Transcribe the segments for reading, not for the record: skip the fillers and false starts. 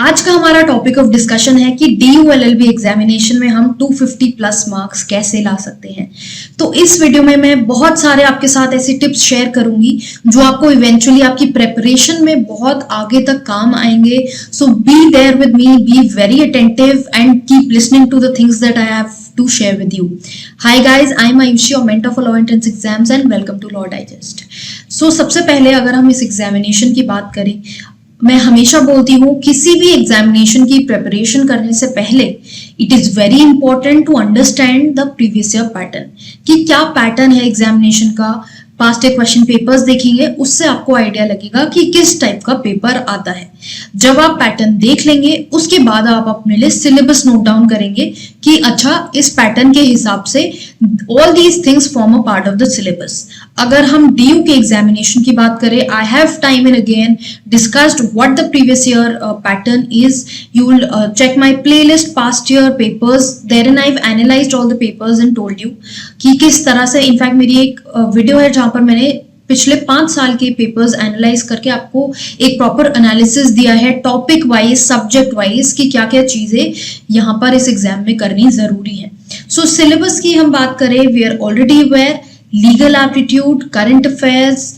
आज का हमारा टॉपिक ऑफ डिस्कशन है कि DU-LLB एग्जामिनेशन में हम 250 प्लस मार्क्स कैसे ला सकते हैं। तो इस वीडियो में मैं बहुत सारे आपके साथ ऐसी टिप्स शेयर करूंगी जो आपको इवेंचुअली आपकी प्रेपरेशन में बहुत आगे तक काम आएंगे। So be there with me, be very attentive and keep listening to the things that I have to share with you. Hi guys, I am Ayushi, your mentor for law entrance exams and welcome to Law Digest. So सबसे पहले अगर हम इस examination की बात करें, मैं हमेशा बोलती हूँ किसी भी एग्जामिनेशन की प्रिपरेशन करने से पहले it is very important to understand the previous year pattern कि क्या पैटर्न है एग्जामिनेशन का। पास्ट ईयर क्वेश्चन पेपर्स देखेंगे, उससे आपको आइडिया लगेगा कि किस टाइप का पेपर आता है। जब आप पैटर्न देख लेंगे उसके बाद आप अपने लिए सिलेबस नोट डाउन करेंगे कि अच्छा इस पैटर्न के हिसाब से all these things form a part of the syllabus. अगर हम DU के एग्जामिनेशन की बात करें, I have time and again discussed what the previous year pattern is. You will check my playlist past year papers, therein I have analysed all the papers and told you कि किस तरह से। In fact मेरी एक video है जहां पर मैंने पिछले 5 साल के पेपर्स एनालाइज करके आपको एक प्रॉपर एनालिसिस दिया है टॉपिक वाइज, सब्जेक्ट वाइज कि क्या क्या चीजें यहाँ पर इस एग्जाम में करनी जरूरी है। सो सिलेबस की हम बात करें, we are already aware legal aptitude, current affairs,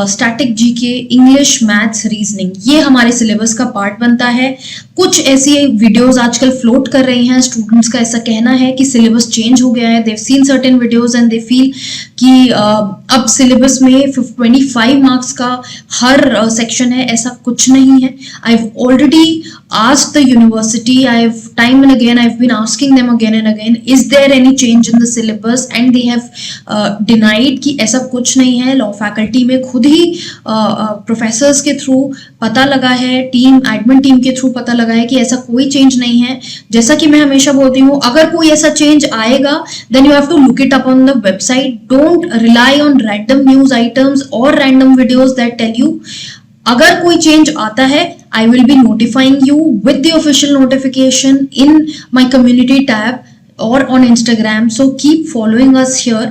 static GK, English, maths, reasoning, ये हमारे सिलेबस का पार्ट बनता है। कुछ ऐसी वीडियोस आजकल फ्लोट कर रही हैं, स्टूडेंट्स का ऐसा कहना है कि सिलेबस चेंज हो गया है। They've seen certain videos and they feel कि अब सिलेबस में 25 मार्क्स का हर सेक्शन है। ऐसा कुछ नहीं है। I have already asked the university, I have time and again, I have been asking them again and again, is there any change in the syllabus, and they have denied कि ऐसा कुछ नहीं है। लॉ फैकल्टी में खुद ही professors के through पता लगा है, टीम एडमिन टीम के थ्रू पता लगा है कि ऐसा कोई चेंज नहीं है। जैसा कि मैं हमेशा बोलती हूँ, अगर कोई ऐसा चेंज आएगा then you have to look it up on the website. Don't rely on random news items और random videos that tell you. अगर कोई चेंज आता है, I will be notifying you with the official notification in my community tab or on Instagram. So keep following us here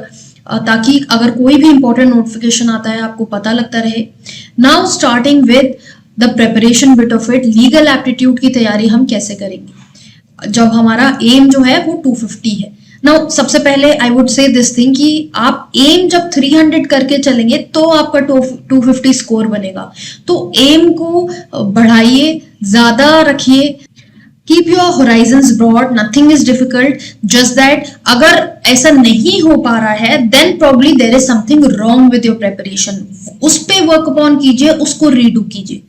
ताकि अगर कोई भी important notification आता है आपको पता लगता रहे। Now starting with the preparation bit of it, legal aptitude की तैयारी हम कैसे करेंगे जब हमारा एम जो है वो 250 है। नाउ सबसे पहले आई वुड से दिस थिंग कि आप एम जब 300 करके चलेंगे तो आपका 250 स्कोर बनेगा। तो एम को बढ़ाइए, ज्यादा रखिए। Keep your horizons broad, nothing is difficult, just that अगर ऐसा नहीं हो पा रहा है then probably there is something wrong with your preparation. उस पे वर्क अपॉन कीजिए, उसको रीडू कीजिए।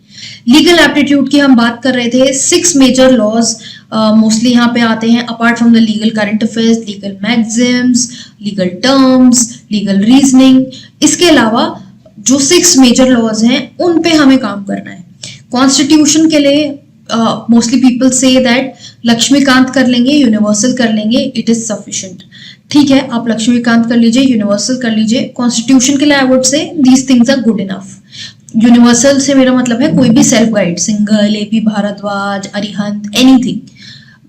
लीगल एप्टीट्यूड की हम बात कर रहे थे। 6 मेजर लॉज मोस्टली यहाँ पे आते हैं, apart from the legal current affairs, legal maxims, legal terms, legal reasoning. इसके अलावा जो 6 मेजर लॉज हैं उन पे हमें काम करना है। कॉन्स्टिट्यूशन के लिए mostly people say that Laxmikanth कर लेंगे, यूनिवर्सल कर लेंगे, इट इज सफिशिएंट। ठीक है, आप लक्ष्मीकांत कर लीजिए, यूनिवर्सल कर लीजिए। कॉन्स्टिट्यूशन के लिए I would say these things are good enough. Universal से मेरा मतलब है कोई भी self guide, single, AP Bharadwaj, Arihant, anything,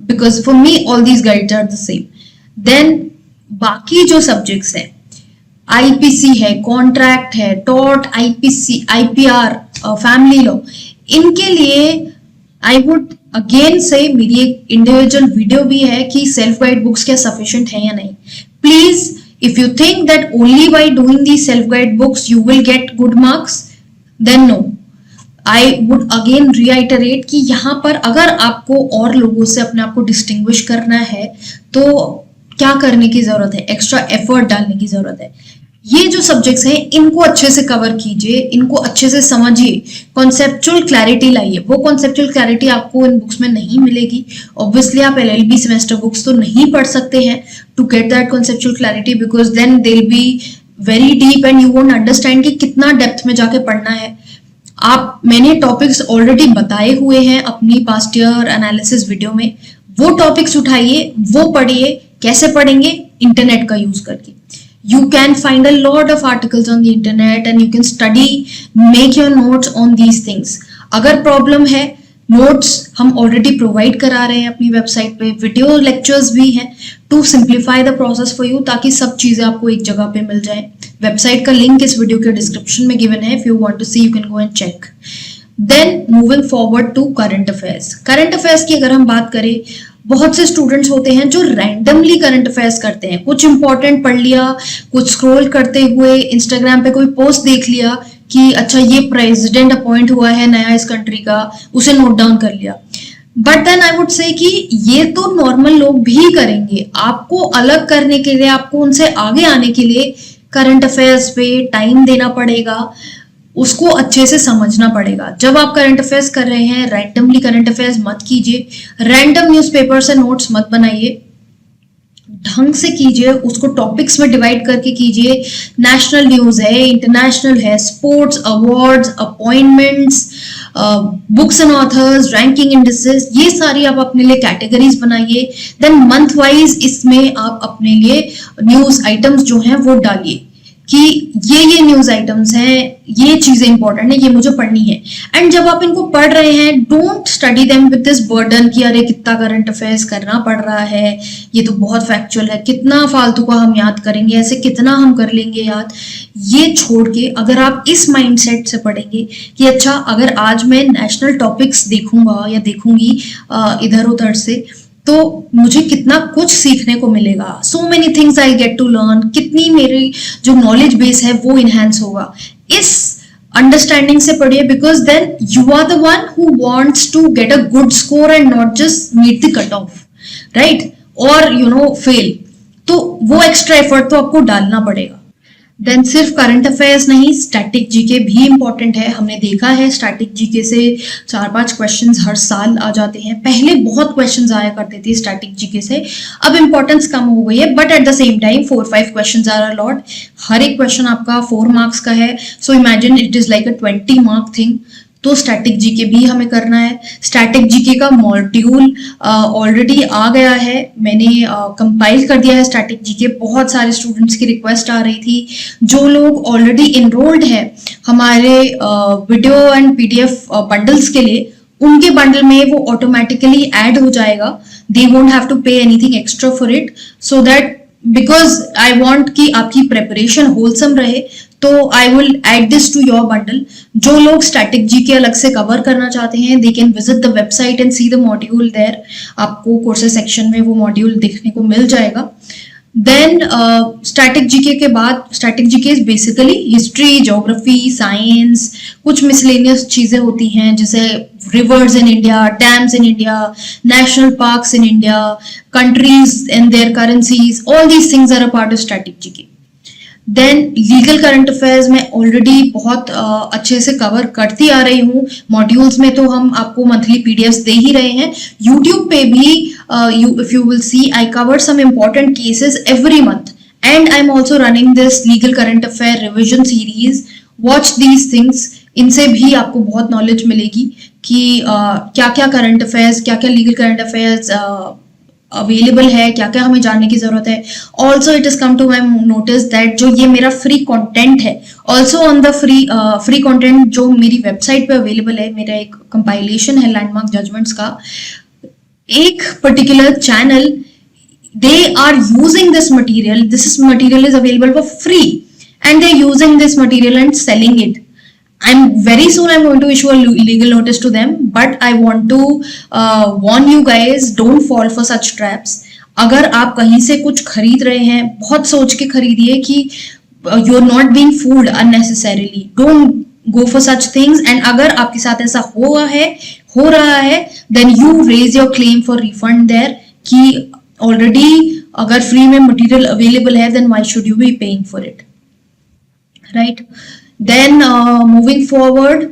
because for me all these guides are the same. Then बाकी जो सब्जेक्ट्स हैं, IPC है, कॉन्ट्रैक्ट है, tort, IPC, IPR, family law, इनके लिए आई वुड अगेन से, मेरी एक इंडिविजुअल वीडियो भी है कि सेल्फ गाइड बुक्स क्या सफिशिएंट है या नहीं। Please, if you think that only by doing the self guide books you will get good marks, then no. I would again reiterate कि यहाँ पर अगर आपको और लोगों से अपने आप को डिस्टिंग्विश करना है तो क्या करने की जरूरत है, एक्स्ट्रा एफर्ट डालने की जरूरत है। ये जो सब्जेक्ट्स हैं इनको अच्छे से कवर कीजिए, इनको अच्छे से समझिए, कॉन्सेप्चुअल क्लैरिटी लाइए। वो कॉन्सेप्चुअल क्लैरिटी आपको इन बुक्स में नहीं मिलेगी। ऑब्वियसली आप LLB सेमेस्टर बुक्स तो नहीं पढ़ सकते हैं to get that conceptual clarity, because then they will be very deep and you won't understand कि कितना डेप्थ में जाके पढ़ना है। मैंने टॉपिक्स ऑलरेडी बताए हुए हैं अपनी पास्ट ईयर एनालिसिस वीडियो में। वो टॉपिक्स उठाइए, वो पढ़िए। कैसे पढ़ेंगे? इंटरनेट का यूज करके। You can find a lot of articles on the internet and you can study, make your notes on these things. अगर प्रॉब्लम है, नोट्स हम ऑलरेडी प्रोवाइड करा रहे हैं अपनी वेबसाइट पे, वीडियो लेक्चर्स भी हैं to simplify the process for you, ताकि सब चीजें आपको एक जगह पे मिल जाए। वेबसाइट का लिंक इस वीडियो के डिस्क्रिप्शन में गिवन है, if you want to see you can go and check. Then moving forward to current affairs. Current affairs की अगर हम बात करें, बहुत से स्टूडेंट्स होते हैं जो रैंडमली करंट अफेयर्स करते हैं, कुछ इंपॉर्टेंट पढ़ लिया, कुछ स्क्रॉल करते हुए इंस्टाग्राम पे कोई पोस्ट देख लिया कि अच्छा ये प्रेसिडेंट अपॉइंट हुआ है नया इस कंट्री का, उसे नोट डाउन कर लिया। बट देन आई वुड से कि ये तो नॉर्मल लोग भी करेंगे। आपको अलग करने के लिए, आपको उनसे आगे आने के लिए करंट अफेयर्स पे टाइम देना पड़ेगा, उसको अच्छे से समझना पड़ेगा। जब आप करंट अफेयर्स कर रहे हैं, रैंडमली करंट अफेयर्स मत कीजिए, रैंडम न्यूज़पेपर से नोट्स मत बनाइए, ढंग से कीजिए, उसको टॉपिक्स में डिवाइड करके कीजिए। नेशनल न्यूज है, इंटरनेशनल है, sports, awards, appointments, books and authors, ranking indices, ये सारी आप अपने लिए कैटेगरीज बनाइए। देन मंथ वाइज इसमें आप अपने लिए न्यूज आइटम्स जो हैं वो डालिए कि ये न्यूज आइटम्स हैं, ये चीजें इंपॉर्टेंट है, ये मुझे पढ़नी है। एंड जब आप इनको पढ़ रहे हैं, don't study them with this burden कि अरे कितना करंट अफेयर्स करना पड़ रहा है, ये तो बहुत फैक्चुअल है, कितना फालतू का हम याद करेंगे, ऐसे कितना हम कर लेंगे याद। ये छोड़ के अगर आप इस माइंडसेट से पढ़ेंगे कि अच्छा अगर आज मैं नेशनल टॉपिक्स देखूंगा या देखूंगी इधर उधर से, तो मुझे कितना कुछ सीखने को मिलेगा, so many things I get to learn, कितनी मेरी जो नॉलेज बेस है वो इनहेंस होगा। इस अंडरस्टैंडिंग से पढ़िए, because then you are the one who wants to get a good score and not just meet the cut off, right, और यू नो फेल। तो वो एक्स्ट्रा एफर्ट तो आपको डालना पड़ेगा। देन सिर्फ करंट अफेयर्स नहीं, स्टैटिक जीके भी इंपॉर्टेंट है। हमने देखा है स्टैटिक जीके से 4-5 क्वेश्चंस हर साल आ जाते हैं। पहले बहुत क्वेश्चंस आया करते थे स्टैटिक जीके से, अब इंपॉर्टेंस कम हो गई है, but at the same time 4-5 questions are a lot. हर एक क्वेश्चन आपका 4 मार्क्स का है, so imagine it is like a 20 mark thing. तो स्टैटिक जीके भी हमें करना है। स्टैटिक जीके का मॉड्यूल ऑलरेडी आ गया है, मैंने कंपाइल कर दिया है स्टैटिक जीके। बहुत सारे स्टूडेंट्स की रिक्वेस्ट आ रही थी, जो लोग ऑलरेडी इनरोल्ड है हमारे वीडियो एंड पीडीएफ बंडल्स के लिए, उनके बंडल में वो ऑटोमेटिकली ऐड हो जाएगा। They won't have to pay anything extra for it, so that because I want कि आपकी प्रेपरेशन होलसम रहे, तो I will add this to your bundle. जो लोग स्टैटिक जीके अलग से कवर करना चाहते हैं, they can visit the website and see the module there. आपको कोर्सेज सेक्शन में वो मॉड्यूल देखने को मिल जाएगा। देन स्टैटिक जीके के बाद, static GK is basically history, geography, science, कुछ मिसलेनियस चीजें होती हैं जैसे rivers in India, dams in India, national parks in India, countries and their currencies, all these things are a part of static GK. देन legal current affairs में already बहुत अच्छे से कवर करती आ रही हूँ। मॉड्यूल्स में तो हम आपको मंथली पीडीएफ्स दे ही रहे हैं। यूट्यूब पे भी if you will see, I cover some important cases every month, and I am also running this legal current affair revision series. Watch these things, इनसे भी आपको बहुत नॉलेज मिलेगी कि क्या क्या करंट अफेयर्स, क्या क्या लीगल करंट अफेयर्स अवेलेबल है, क्या क्या हमें जानने की जरूरत है। Also it is come to my notice that जो ये मेरा फ्री कंटेंट है, also on the free content जो मेरी वेबसाइट पे अवेलेबल है, मेरा एक कंपाइलेशन है लैंडमार्क जजमेंट्स का, एक particular channel, they are using this material is available for free, and they're using this material and selling it. I'm very soon I'm going to issue a legal notice to them, but I want to warn you guys, don't fall for such traps. अगर आप कहीं से कुछ खरीद रहे हैं, बहुत सोच के खरीदिए कि you're not being fooled unnecessarily. Don't go for such things. And अगर आपके साथ ऐसा हो रहा है, then you raise your claim for refund there कि already अगर free में material available है, then why should you be paying for it, right? Then moving forward,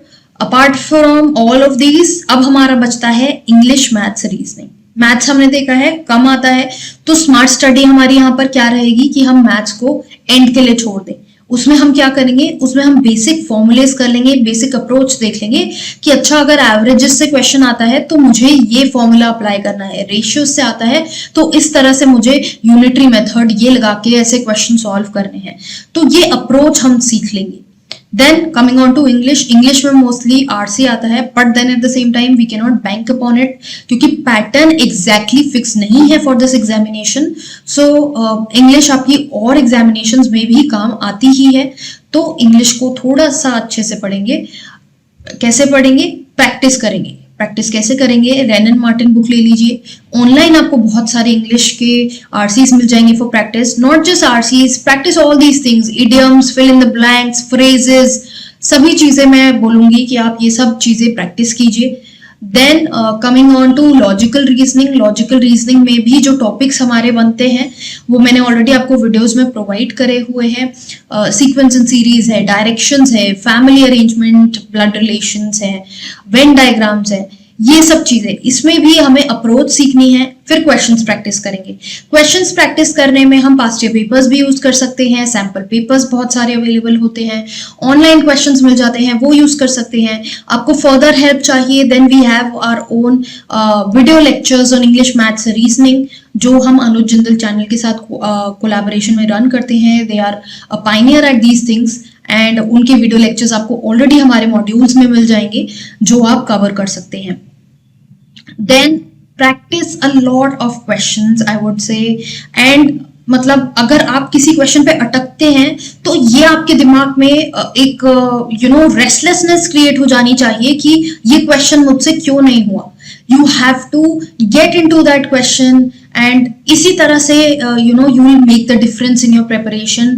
apart from all of these, अब हमारा बचता है इंग्लिश, मैथ्स, रीजनिंग। मैथ्स हमने देखा है कम आता है, तो स्मार्ट स्टडी हमारी यहाँ पर क्या रहेगी कि हम मैथ्स को एंड के लिए छोड़ दें। उसमें हम क्या करेंगे, उसमें हम बेसिक फॉर्मूलेस कर लेंगे, बेसिक अप्रोच देख लेंगे कि अच्छा अगर एवरेजेस से क्वेश्चन आता है तो मुझे ये फॉर्मूला अप्लाई करना है, रेशियो से आता है तो इस तरह से मुझे यूनिटरी मेथड ये लगा के ऐसे क्वेश्चन सॉल्व करने हैं, तो ये अप्रोच हम सीख लेंगे। Then coming on to English, English में mostly RC आता है, but then at the same time we cannot bank upon it क्योंकि pattern exactly fix नहीं है for this examination. So English आपकी और examinations में भी काम आती ही है, तो English को थोड़ा सा अच्छे से पढ़ेंगे। कैसे पढ़ेंगे? प्रैक्टिस करेंगे। प्रैक्टिस कैसे करेंगे? रेनन मार्टिन बुक ले लीजिए, ऑनलाइन आपको बहुत सारे इंग्लिश के आरसीज मिल जाएंगे for practice, not just RCs, practice all these things, idioms, fill in the blanks, phrases, सभी चीजें मैं बोलूंगी कि आप ये सब चीजें प्रैक्टिस कीजिए। Then coming on to logical reasoning, logical reasoning में भी जो टॉपिक्स हमारे बनते हैं वो मैंने ऑलरेडी आपको वीडियोस में प्रोवाइड करे हुए हैं। सीक्वेंस एंड सीरीज है, डायरेक्शंस है, फैमिली अरेंजमेंट, ब्लड रिलेशंस है, वेन डायग्राम्स है, ये सब चीजें, इसमें भी हमें अप्रोच सीखनी है। फिर क्वेश्चंस प्रैक्टिस करेंगे। क्वेश्चंस प्रैक्टिस करने में हम पास्ट ईयर पेपर्स भी यूज कर सकते हैं, सैम्पल पेपर्स बहुत सारे अवेलेबल होते हैं, ऑनलाइन क्वेश्चंस मिल जाते हैं, वो यूज कर सकते हैं। आपको फर्दर हेल्प चाहिए, then we have our own video lectures on English, maths, reasoning, जो हम अनुज जिंदल चैनल के साथ कोलैबोरेशन में रन करते हैं। They are a pioneer at these things and उनके वीडियो लेक्चर्स आपको ऑलरेडी हमारे मॉड्यूल्स में मिल जाएंगे जो आप कवर कर सकते हैं। Then practice a lot of questions I would say, and मतलब अगर आप किसी क्वेश्चन पे अटकते हैं तो ये आपके दिमाग में एक रेस्टलेसनेस क्रिएट हो जानी चाहिए कि ये क्वेश्चन मुझसे क्यों नहीं हुआ। You have to get into that question and इसी तरह से you will make the difference in your preparation.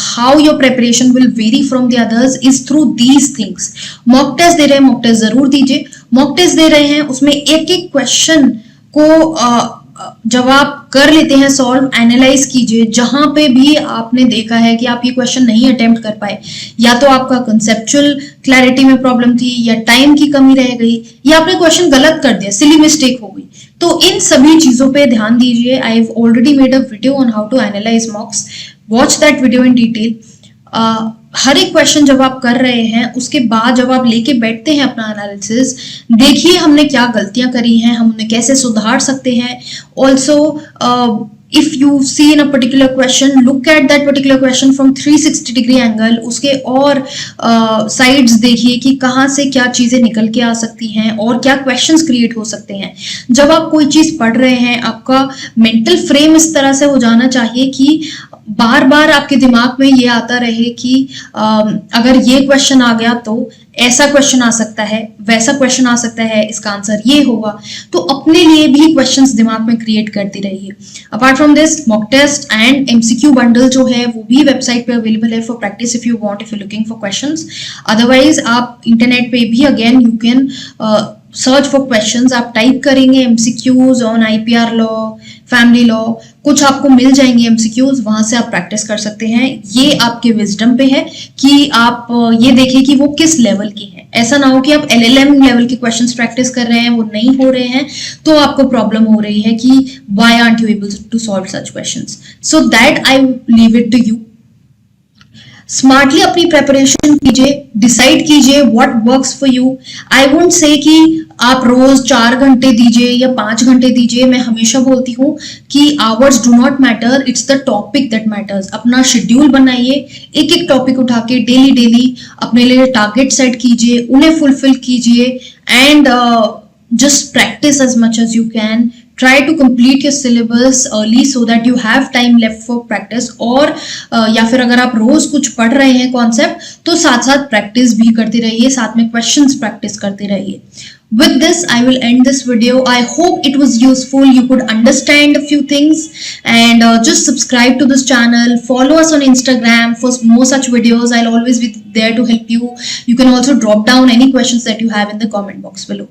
How your preparation will vary from the others is through these things. Mock test दे रहे हैं, मॉक टेस्ट जरूर दीजिए। Mock test दे रहे हैं उसमें एक एक क्वेश्चन को जब आप कर लेते हैं सॉल्व, एनालाइज कीजिए। जहां पे भी आपने देखा है कि आप ये क्वेश्चन नहीं अटेम्प्ट कर पाए, या तो आपका कंसेप्चुअल क्लैरिटी में प्रॉब्लम थी, या टाइम की कमी रह गई, या आपने क्वेश्चन गलत कर दिया, सिली मिस्टेक हो गई, तो इन सभी चीजों पे ध्यान दीजिए। I have already made a video on how to analyse mocks, watch that video in detail. हर एक क्वेश्चन जब आप कर रहे हैं उसके बाद जब आप लेके बैठते हैं अपना एनालिसिस, देखिए हमने क्या गलतियां करी हैं, हम उन्हें कैसे सुधार सकते हैं। Also if you see in a particular question, look at that particular question from 360 degree angle, उसके और साइड्स देखिए कि कहाँ से क्या चीजें निकल के आ सकती हैं और क्या क्वेश्चंस क्रिएट हो सकते हैं। जब आप कोई चीज पढ़ रहे हैं, आपका मेंटल फ्रेम इस तरह से हो जाना चाहिए कि बार बार आपके दिमाग में ये आता रहे कि अगर ये क्वेश्चन आ गया तो ऐसा क्वेश्चन आ सकता है, वैसा क्वेश्चन आ सकता है, इसका आंसर ये होगा। तो अपने लिए भी क्वेश्चंस दिमाग में क्रिएट करती रहिए। Apart from this, mock test and MCQ bundle जो है वो भी वेबसाइट पे अवेलेबल है for practice if you want, if you looking for questions. Otherwise आप इंटरनेट पे भी again you can search for questions. आप टाइप करेंगे MCQs on IPR law, family law, कुछ आपको मिल जाएंगे एमसीक्यूज, वहां से आप प्रैक्टिस कर सकते हैं। ये आपके विजडम पे है कि आप ये देखें कि वो किस लेवल की है। ऐसा ना हो कि आप एलएलएम लेवल के क्वेश्चंस प्रैक्टिस कर रहे हैं, वो नहीं हो रहे हैं, तो आपको प्रॉब्लम हो रही है कि why aren't you able to solve such questions. So that I leave it to you. Smartly अपनी प्रेपरेशन कीजिए, डिसाइड कीजिए what works for you. I won't say कि आप रोज 4 घंटे दीजिए या 5 घंटे दीजिए। मैं हमेशा बोलती हूँ कि hours do not matter, it's the topic that matters. अपना शेड्यूल बनाइए, एक एक टॉपिक उठा के डेली डेली अपने लिए टारगेट सेट कीजिए, उन्हें फुलफिल कीजिए and just practice as much as you can. Try to complete your syllabus early so that you have time left for practice. और या फिर अगर आप रोज कुछ पढ़ रहे हैं कॉन्सेप्ट तो साथ साथ प्रैक्टिस भी करते रहिए, साथ में क्वेश्चंस प्रैक्टिस करते रहिए। With this, I will end this video. I hope it was useful. You could understand a few things, and just subscribe to this channel. Follow us on Instagram for more such videos. I'll always be there to help you. You can also drop down any questions that you have in the comment box below.